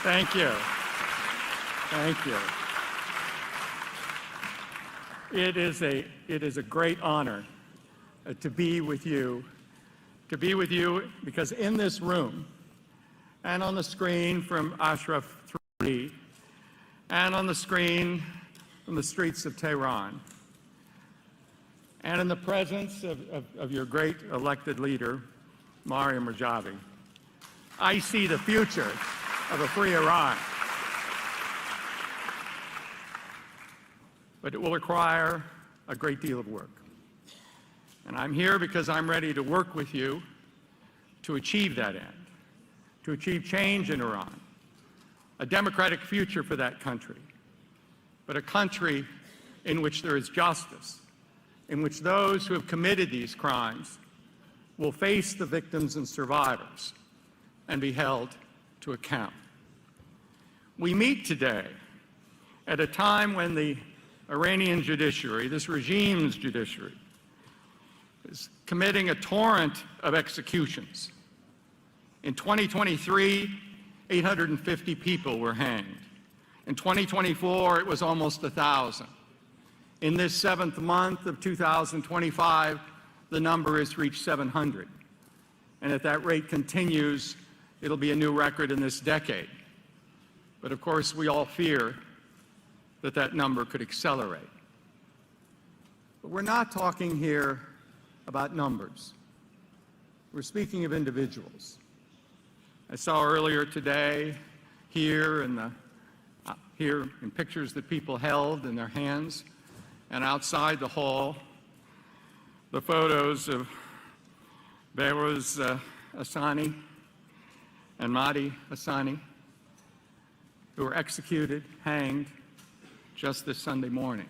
Thank you. Thank you. It is a great honor to be with you because in this room and on the screen from Ashraf 3 and on the screen from the streets of Tehran and in the presence of your great elected leader, Mariam Rajavi, I see the future of a free Iran. But it will require a great deal of work. And I'm here because I'm ready to work with you to achieve that end, to achieve change in Iran, a democratic future for that country, but a country in which there is justice, in which those who have committed these crimes will face the victims and survivors and be held to account. We meet today at a time when the Iranian judiciary, this regime's judiciary, is committing a torrent of executions. In 2023, 850 people were hanged. In 2024, it was almost 1,000. In this seventh month of 2025, the number has reached 700. And if that rate continues, it'll be a new record in this decade. But of course, we all fear that that number could accelerate. But we're not talking here about numbers. We're speaking of individuals. I saw earlier today here in pictures that people held in their hands and outside the hall, the photos of Behrouz Hassani and Mahdi Hassani, who were executed, hanged, just this Sunday morning.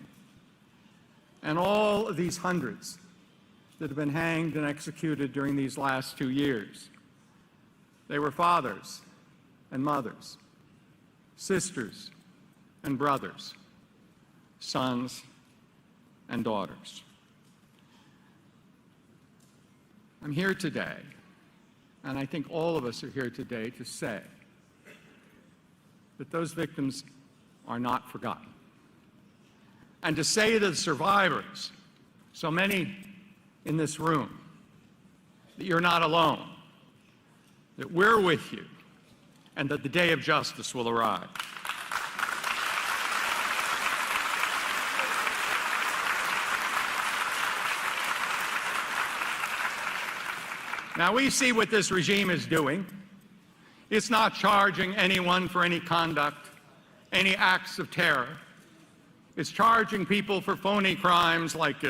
And all of these hundreds that have been hanged and executed during these last 2 years, they were fathers and mothers, sisters and brothers, sons and daughters. I'm here today, and I think all of us are here today to say that those victims are not forgotten. And to say to the survivors, so many in this room, that you're not alone, that we're with you, and that the day of justice will arrive. Now, we see what this regime is doing. It's not charging anyone for any conduct, any acts of terror. It's charging people for phony crimes like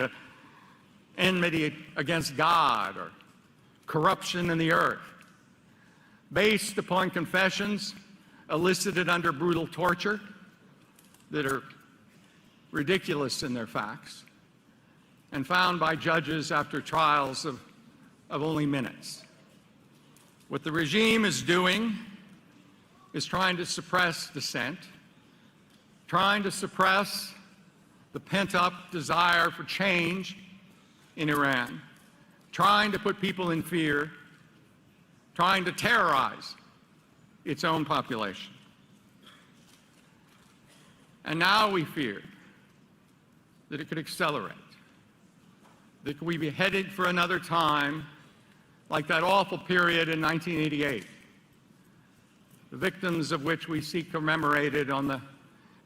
enmity against God or corruption in the earth, based upon confessions elicited under brutal torture that are ridiculous in their facts and found by judges after trials of only minutes. What the regime is doing is trying to suppress dissent, trying to suppress the pent-up desire for change in Iran, trying to put people in fear, trying to terrorize its own population. And now we fear that it could accelerate, that we be headed for another time like that awful period in 1988, the victims of which we see commemorated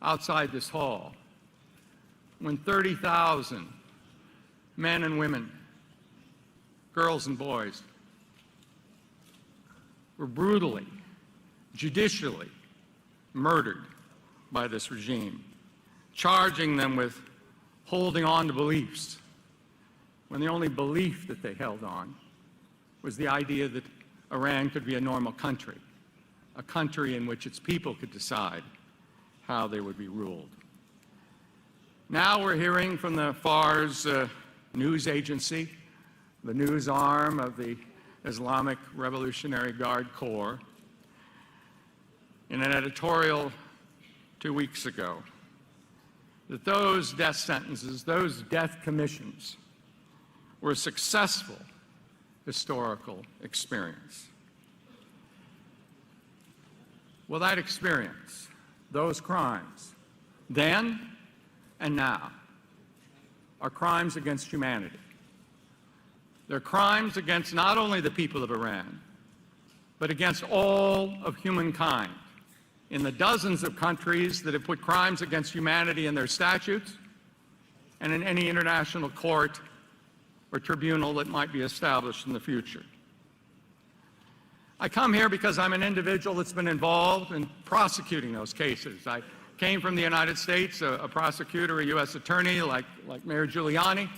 outside this hall, when 30,000 men and women, girls and boys, were brutally, judicially murdered by this regime, charging them with holding on to beliefs, when the only belief that they held on was the idea that Iran could be a normal country, a country in which its people could decide how they would be ruled. Now we're hearing from the Fars news agency, the news arm of the Islamic Revolutionary Guard Corps, in an editorial 2 weeks ago, that those death sentences, those death commissions, were a successful historical experience. Well, that experience, those crimes, then and now, are crimes against humanity. They're crimes against not only the people of Iran, but against all of humankind in the dozens of countries that have put crimes against humanity in their statutes and in any international court or tribunal that might be established in the future. I come here because I'm an individual that's been involved in prosecuting those cases. I came from the United States, a prosecutor, a U.S. attorney like Mayor Giuliani.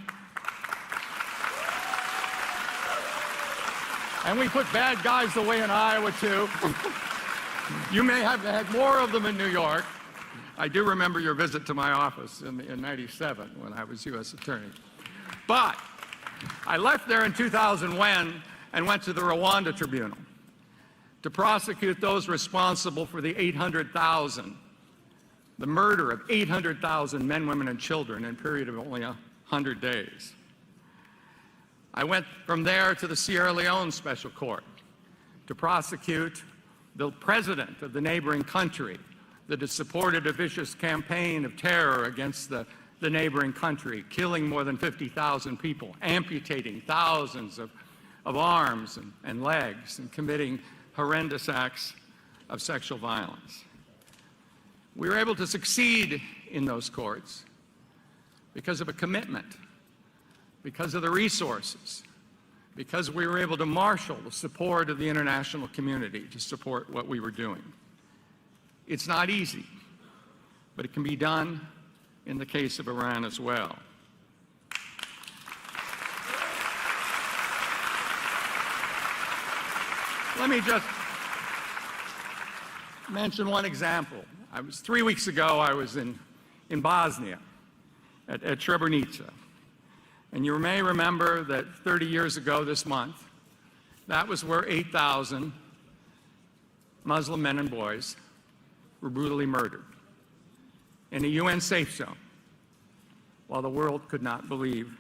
And we put bad guys away in Iowa, too. You may have had more of them in New York. I do remember your visit to my office in '97 when I was U.S. attorney. But I left there in 2001 and went to the Rwanda Tribunal to prosecute those responsible for the murder of 800,000 men, women, and children in a period of only 100 days. I went from there to the Sierra Leone Special Court to prosecute the president of the neighboring country that has supported a vicious campaign of terror against the neighboring country, killing more than 50,000 people, amputating thousands of arms and legs, and committing horrendous acts of sexual violence. We were able to succeed in those courts because of a commitment, because of the resources, because we were able to marshal the support of the international community to support what we were doing. It's not easy, but it can be done in the case of Iran as well. Let me just mention one example. 3 weeks ago, I was in Bosnia at Srebrenica. And you may remember that 30 years ago this month, that was where 8,000 Muslim men and boys were brutally murdered in a UN safe zone, while the world could not believe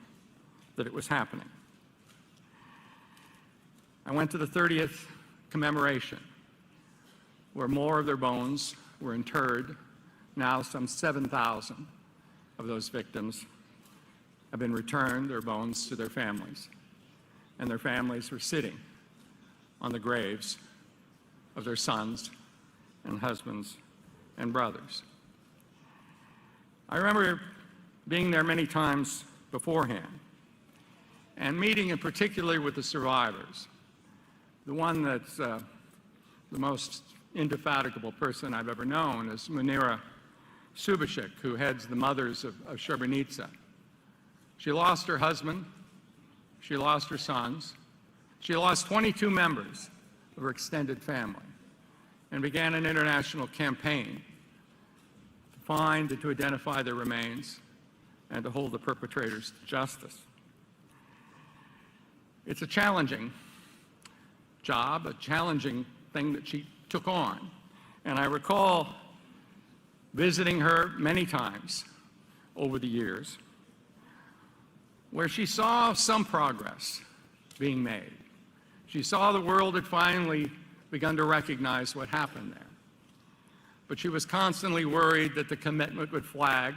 that it was happening. I went to the 30th commemoration, where more of their bones were interred. Now some 7,000 of those victims have been returned, their bones, to their families. And their families were sitting on the graves of their sons and husbands and brothers. I remember being there many times beforehand and meeting in particular with the survivors. The one that's the most indefatigable person I've ever known is Munira Subashik, who heads the Mothers of Srebrenica. She lost her husband, she lost her sons, she lost 22 members of her extended family, and began an international campaign to find and to identify their remains and to hold the perpetrators to justice. It's a challenging job, a challenging thing that she took on. And I recall visiting her many times over the years, where she saw some progress being made. She saw the world had finally begun to recognize what happened there. But she was constantly worried that the commitment would flag,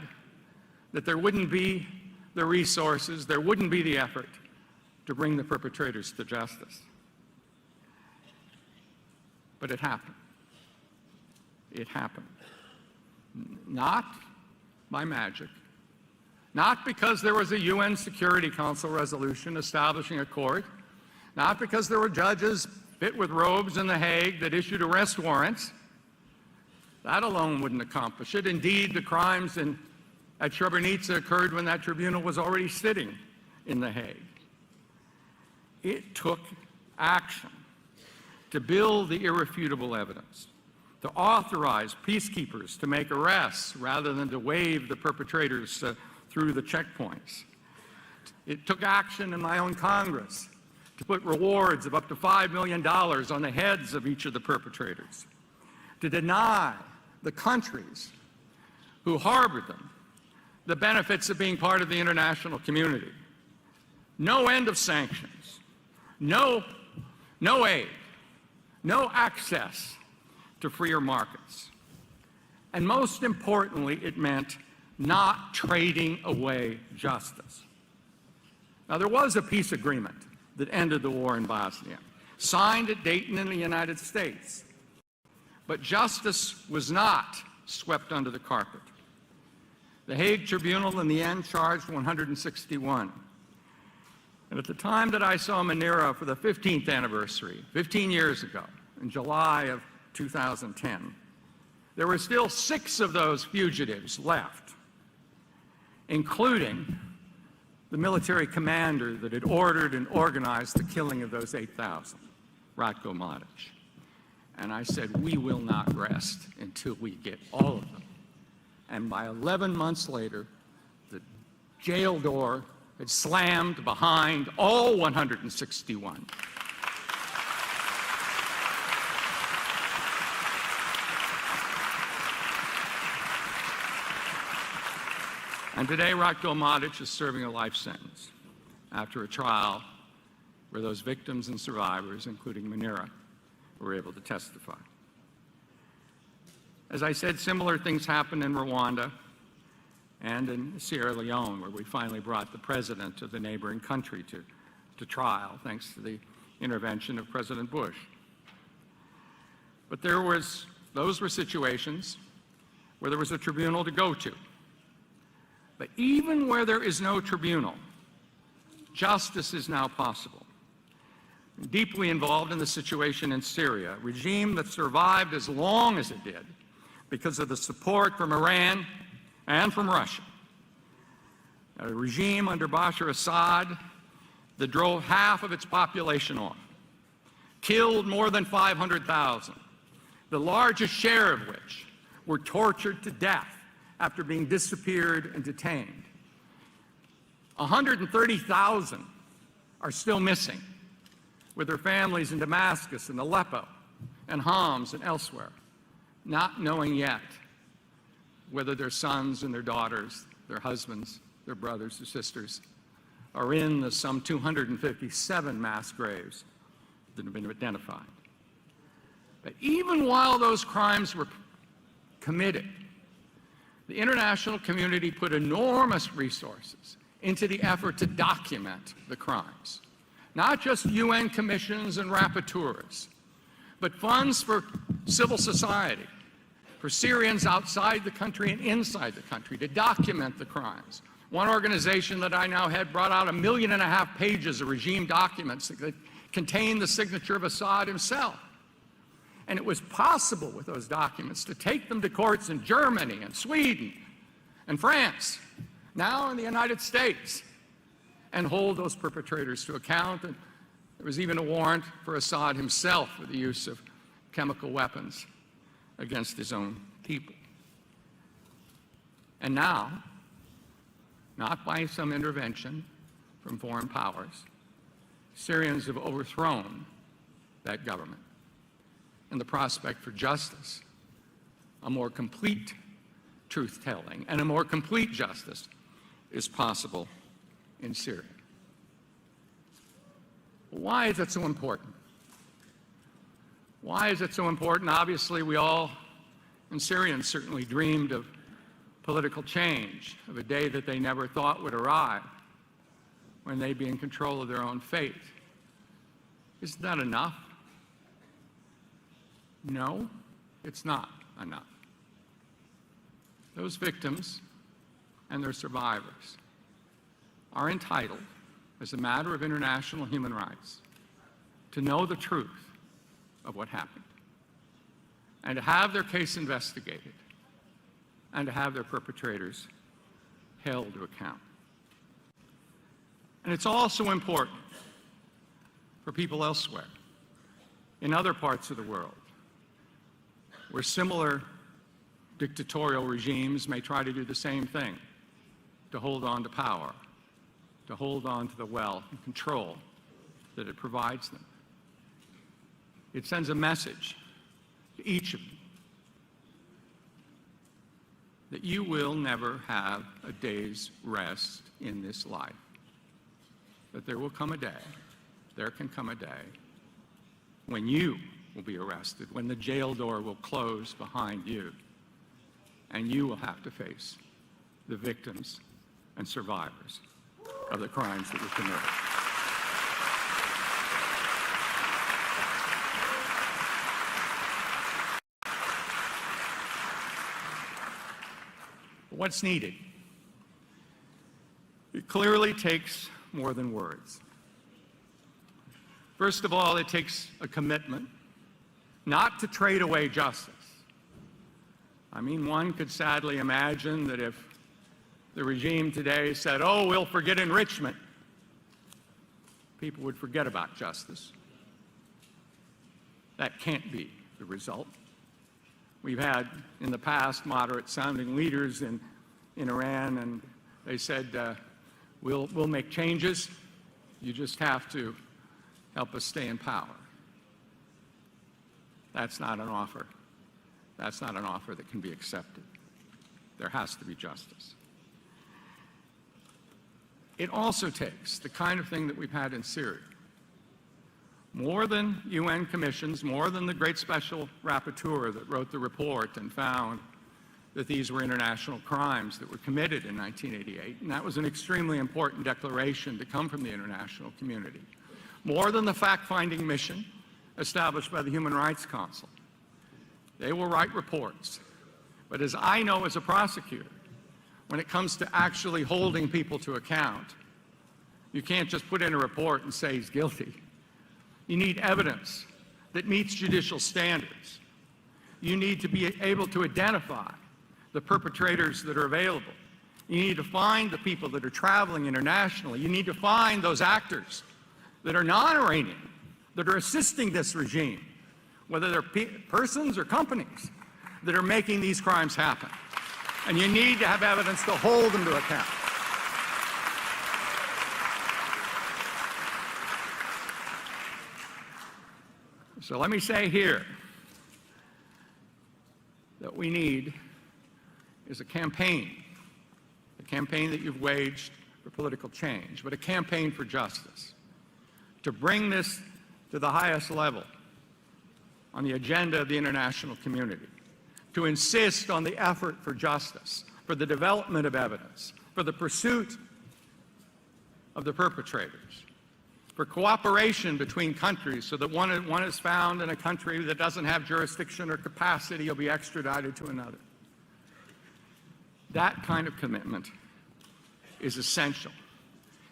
that there wouldn't be the resources, there wouldn't be the effort to bring the perpetrators to justice. But it happened. It happened. Not by magic, not because there was a UN Security Council resolution establishing a court, not because there were judges fit with robes in The Hague that issued arrest warrants. That alone wouldn't accomplish it. Indeed, the crimes at Srebrenica occurred when that tribunal was already sitting in The Hague. It took action to build the irrefutable evidence, to authorize peacekeepers to make arrests rather than to wave the perpetrators through the checkpoints. It took action in my own Congress to put rewards of up to $5 million on the heads of each of the perpetrators, to deny the countries who harbored them the benefits of being part of the international community. No end of sanctions, no aid, no access to freer markets. And most importantly, it meant not trading away justice. Now, there was a peace agreement that ended the war in Bosnia, signed at Dayton in the United States. But justice was not swept under the carpet. The Hague Tribunal in the end charged 161. And at the time that I saw Manera for the 15th anniversary, 15 years ago, in July of 2010, there were still 6 of those fugitives left, including the military commander that had ordered and organized the killing of those 8,000, Ratko Mladic. And I said, we will not rest until we get all of them. And by 11 months later, the jail door had slammed behind all 161. And today, Ratko Mladic is serving a life sentence after a trial where those victims and survivors, including Manera, were able to testify. As I said, similar things happened in Rwanda and in Sierra Leone, where we finally brought the president of the neighboring country to trial, thanks to the intervention of President Bush. But those were situations where there was a tribunal to go to. But even where there is no tribunal, justice is now possible. Deeply involved in the situation in Syria, a regime that survived as long as it did because of the support from Iran and from Russia. A regime under Bashar Assad that drove half of its population off, killed more than 500,000, the largest share of which were tortured to death after being disappeared and detained. 130,000 are still missing, with their families in Damascus and Aleppo and Homs and elsewhere, not knowing yet whether their sons and their daughters, their husbands, their brothers or sisters are in the some 257 mass graves that have been identified. But even while those crimes were committed, the international community put enormous resources into the effort to document the crimes. Not just UN commissions and rapporteurs, but funds for civil society, for Syrians outside the country and inside the country to document the crimes. One organization that I now head brought out 1.5 million pages of regime documents that contain the signature of Assad himself. And it was possible with those documents to take them to courts in Germany and Sweden and France, now in the United States, and hold those perpetrators to account. And there was even a warrant for Assad himself for the use of chemical weapons against his own people. And now, not by some intervention from foreign powers, Syrians have overthrown that government. And the prospect for justice, a more complete truth-telling, and a more complete justice is possible in Syria. Why is it so important? Why is it so important? Obviously, we all, and Syrians certainly, dreamed of political change, of a day that they never thought would arrive, when they'd be in control of their own fate. Isn't that enough? No, it's not enough. Those victims and their survivors are entitled, as a matter of international human rights, to know the truth of what happened, and to have their case investigated, and to have their perpetrators held to account. And it's also important for people elsewhere, in other parts of the world, where similar dictatorial regimes may try to do the same thing, to hold on to power, to hold on to the wealth and control that it provides them. It sends a message to each of you that you will never have a day's rest in this life. But there will come a day, there can come a day, when you will be arrested, when the jail door will close behind you, and you will have to face the victims and survivors of the crimes that were committed. What's needed? It clearly takes more than words. First of all, it takes a commitment not to trade away justice. I mean, one could sadly imagine that if the regime today said, oh, we'll forget enrichment, people would forget about justice. That can't be the result. We've had in the past moderate-sounding leaders in Iran, and they said, we'll make changes. You just have to help us stay in power. That's not an offer. That's not an offer that can be accepted. There has to be justice. It also takes the kind of thing that we've had in Syria. More than UN commissions, more than the great special rapporteur that wrote the report and found that these were international crimes that were committed in 1988, and that was an extremely important declaration to come from the international community. More than the fact-finding mission established by the Human Rights Council. They will write reports. But as I know as a prosecutor, when it comes to actually holding people to account, you can't just put in a report and say he's guilty. You need evidence that meets judicial standards. You need to be able to identify the perpetrators that are available. You need to find the people that are traveling internationally. You need to find those actors that are non-Iranian, that are assisting this regime, whether they're persons or companies that are making these crimes happen. And you need to have evidence to hold them to account. So let me say here that we need is a campaign that you've waged for political change, but a campaign for justice, to bring this to the highest level on the agenda of the international community, to insist on the effort for justice, for the development of evidence, for the pursuit of the perpetrators, for cooperation between countries so that one is found in a country that doesn't have jurisdiction or capacity, he'll be extradited to another. That kind of commitment is essential.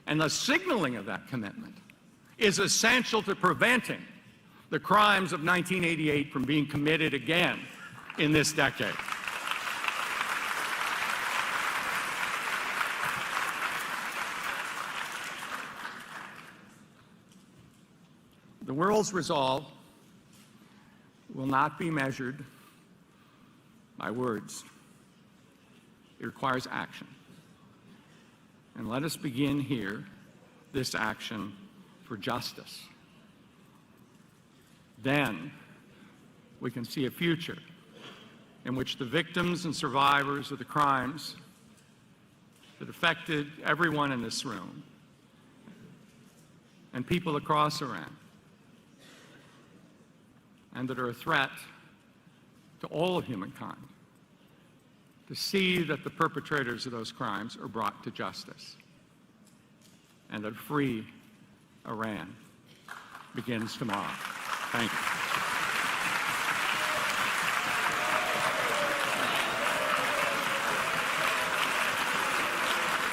And the signaling of that commitment is essential to preventing the crimes of 1988 from being committed again in this decade. The world's resolve will not be measured by words. It requires action. And let us begin here this action for justice. Then we can see a future in which the victims and survivors of the crimes that affected everyone in this room and people across Iran, and that are a threat to all of humankind, to see that the perpetrators of those crimes are brought to justice, and that free Iran begins tomorrow. Thank you.